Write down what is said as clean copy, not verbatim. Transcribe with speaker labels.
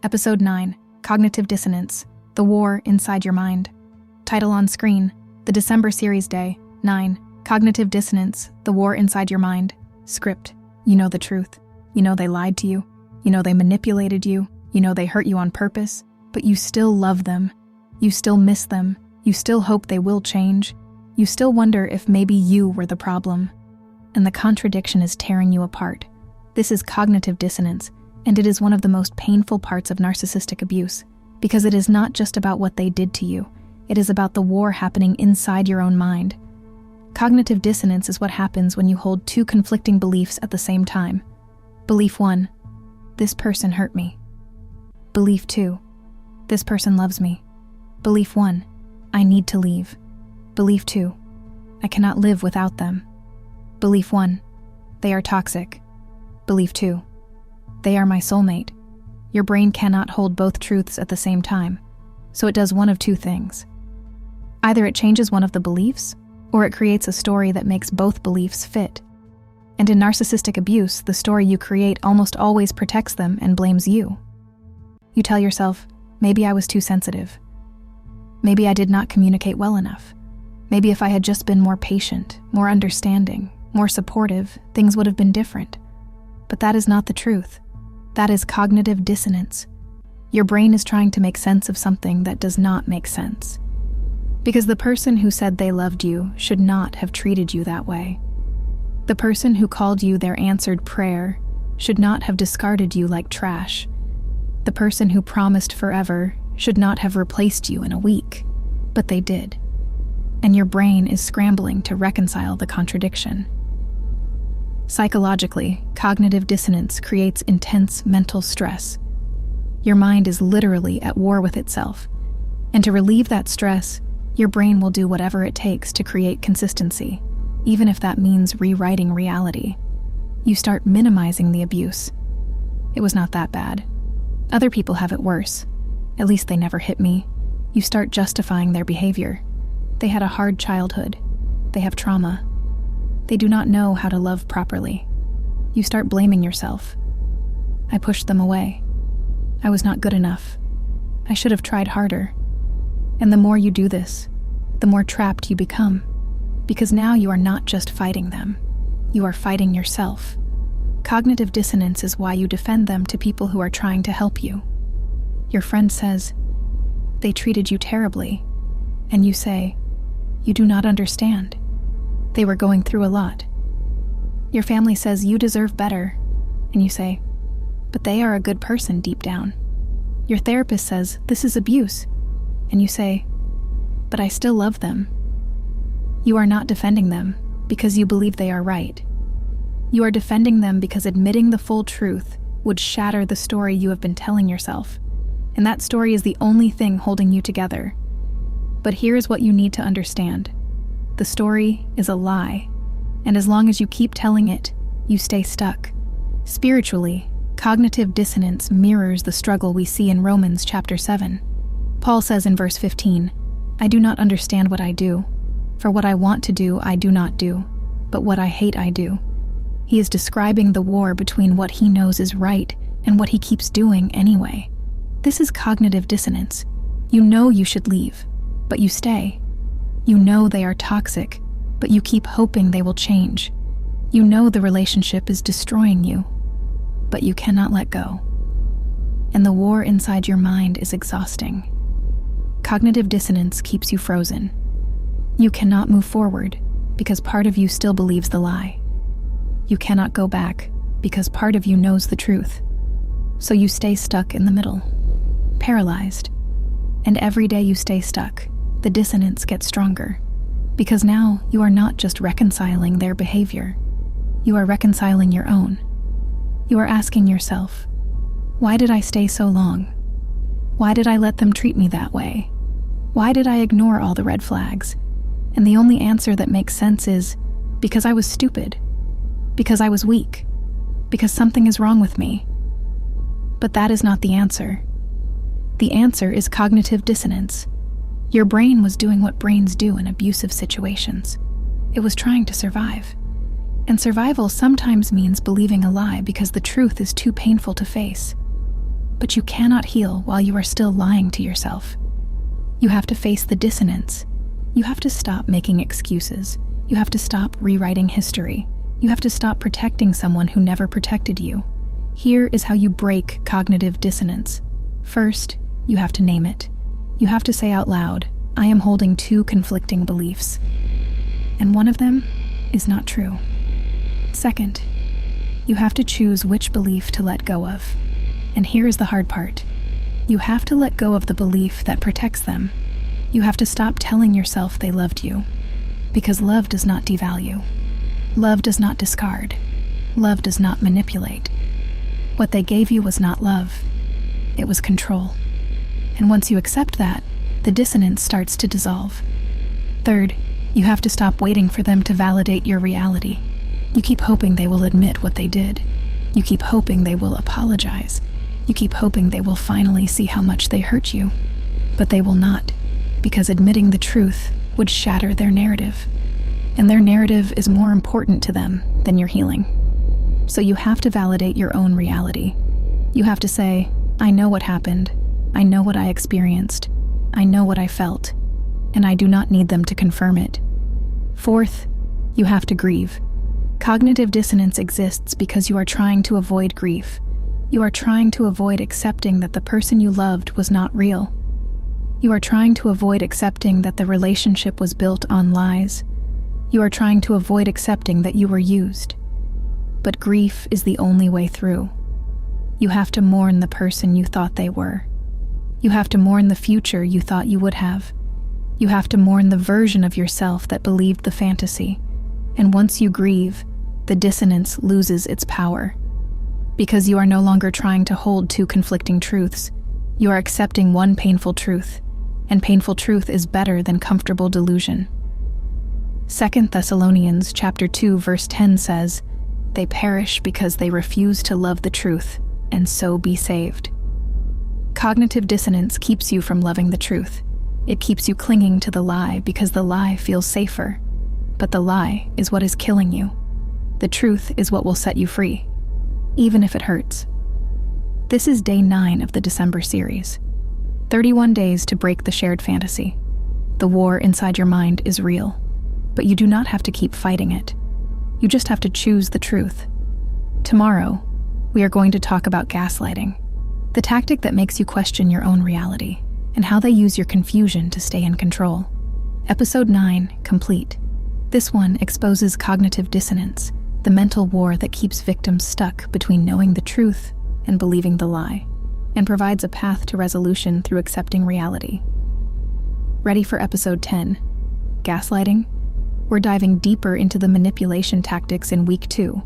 Speaker 1: Episode 9, Cognitive Dissonance, The War Inside Your Mind. Title on screen, The December Series Day, 9, Cognitive Dissonance, The War Inside Your Mind. Script, you know the truth. You know they lied to you. You know they manipulated you. You know they hurt you on purpose. But you still love them. You still miss them. You still hope they will change. You still wonder if maybe you were the problem. And the contradiction is tearing you apart. This is cognitive dissonance, and it is one of the most painful parts of narcissistic abuse, because it is not just about what they did to you. It is about the war happening inside your own mind. Cognitive dissonance is what happens when you hold two conflicting beliefs at the same time. Belief 1, this person hurt me. Belief 2, this person loves me. Belief 1, I need to leave. Belief 2, I cannot live without them. Belief 1, they are toxic. Belief 2, they are my soulmate. Your brain cannot hold both truths at the same time, so it does one of two things. Either it changes one of the beliefs, or it creates a story that makes both beliefs fit. And in narcissistic abuse, the story you create almost always protects them and blames you. You tell yourself, maybe I was too sensitive. Maybe I did not communicate well enough. Maybe if I had just been more patient, more understanding, more supportive, things would have been different. But that is not the truth. That is cognitive dissonance. Your brain is trying to make sense of something that does not make sense. Because the person who said they loved you should not have treated you that way. The person who called you their answered prayer should not have discarded you like trash. The person who promised forever should not have replaced you in a week, but they did. And your brain is scrambling to reconcile the contradiction. Psychologically, cognitive dissonance creates intense mental stress. Your mind is literally at war with itself, and to relieve that stress, your brain will do whatever it takes to create consistency, even if that means rewriting reality. You start minimizing the abuse. It was not that bad. Other people have it worse. At least they never hit me. You start justifying their behavior. They had a hard childhood. They have trauma. They do not know how to love properly. You start blaming yourself. I pushed them away. I was not good enough. I should have tried harder. And the more you do this, the more trapped you become. Because now you are not just fighting them. You are fighting yourself. Cognitive dissonance is why you defend them to people who are trying to help you. Your friend says, they treated you terribly. And you say, you do not understand. They were going through a lot. Your family says you deserve better. And you say, but they are a good person deep down. Your therapist says this is abuse. And you say, but I still love them. You are not defending them because you believe they are right. You are defending them because admitting the full truth would shatter the story you have been telling yourself. And that story is the only thing holding you together. But here is what you need to understand. The story is a lie, and as long as you keep telling it, you stay stuck. Spiritually, cognitive dissonance mirrors the struggle we see in Romans chapter 7. Paul says in verse 15, I do not understand what I do, for what I want to do I do not do, but what I hate I do. He is describing the war between what he knows is right and what he keeps doing anyway. This is cognitive dissonance. You know you should leave, but you stay. You know they are toxic, but you keep hoping they will change. You know the relationship is destroying you, but you cannot let go. And the war inside your mind is exhausting. Cognitive dissonance keeps you frozen. You cannot move forward because part of you still believes the lie. You cannot go back because part of you knows the truth. So you stay stuck in the middle, paralyzed. And every day you stay stuck, the dissonance gets stronger, because now you are not just reconciling their behavior, you are reconciling your own. You are asking yourself, why did I stay so long? Why did I let them treat me that way? Why did I ignore all the red flags? And the only answer that makes sense is, because I was stupid, because I was weak, because something is wrong with me. But that is not the answer. The answer is cognitive dissonance. Your brain was doing what brains do in abusive situations. It was trying to survive. And survival sometimes means believing a lie because the truth is too painful to face. But you cannot heal while you are still lying to yourself. You have to face the dissonance. You have to stop making excuses. You have to stop rewriting history. You have to stop protecting someone who never protected you. Here is how you break cognitive dissonance. First, you have to name it. You have to say out loud, I am holding two conflicting beliefs, and one of them is not true. Second, you have to choose which belief to let go of. And here is the hard part. You have to let go of the belief that protects them. You have to stop telling yourself they loved you, because love does not devalue. Love does not discard. Love does not manipulate. What they gave you was not love. It was control. And once you accept that, the dissonance starts to dissolve. Third, you have to stop waiting for them to validate your reality. You keep hoping they will admit what they did. You keep hoping they will apologize. You keep hoping they will finally see how much they hurt you. But they will not, because admitting the truth would shatter their narrative. And their narrative is more important to them than your healing. So you have to validate your own reality. You have to say, I know what happened. I know what I experienced. I know what I felt. And I do not need them to confirm it. Fourth, you have to grieve. Cognitive dissonance exists because you are trying to avoid grief. You are trying to avoid accepting that the person you loved was not real. You are trying to avoid accepting that the relationship was built on lies. You are trying to avoid accepting that you were used. But grief is the only way through. You have to mourn the person you thought they were. You have to mourn the future you thought you would have. You have to mourn the version of yourself that believed the fantasy. And once you grieve, the dissonance loses its power. Because you are no longer trying to hold two conflicting truths. You are accepting one painful truth, and painful truth is better than comfortable delusion. 2 Thessalonians chapter 2 verse 10 says, "They perish because they refuse to love the truth, and so be saved." Cognitive dissonance keeps you from loving the truth. It keeps you clinging to the lie because the lie feels safer. But the lie is what is killing you. The truth is what will set you free, even if it hurts. This is day 9 of the December series. 31 days to break the shared fantasy. The war inside your mind is real, but you do not have to keep fighting it. You just have to choose the truth. Tomorrow, we are going to talk about gaslighting, the tactic that makes you question your own reality, and how they use your confusion to stay in control. Episode 9, complete. This one exposes cognitive dissonance, the mental war that keeps victims stuck between knowing the truth and believing the lie, and provides a path to resolution through accepting reality. Ready for episode 10, gaslighting? We're diving deeper into the manipulation tactics in week 2,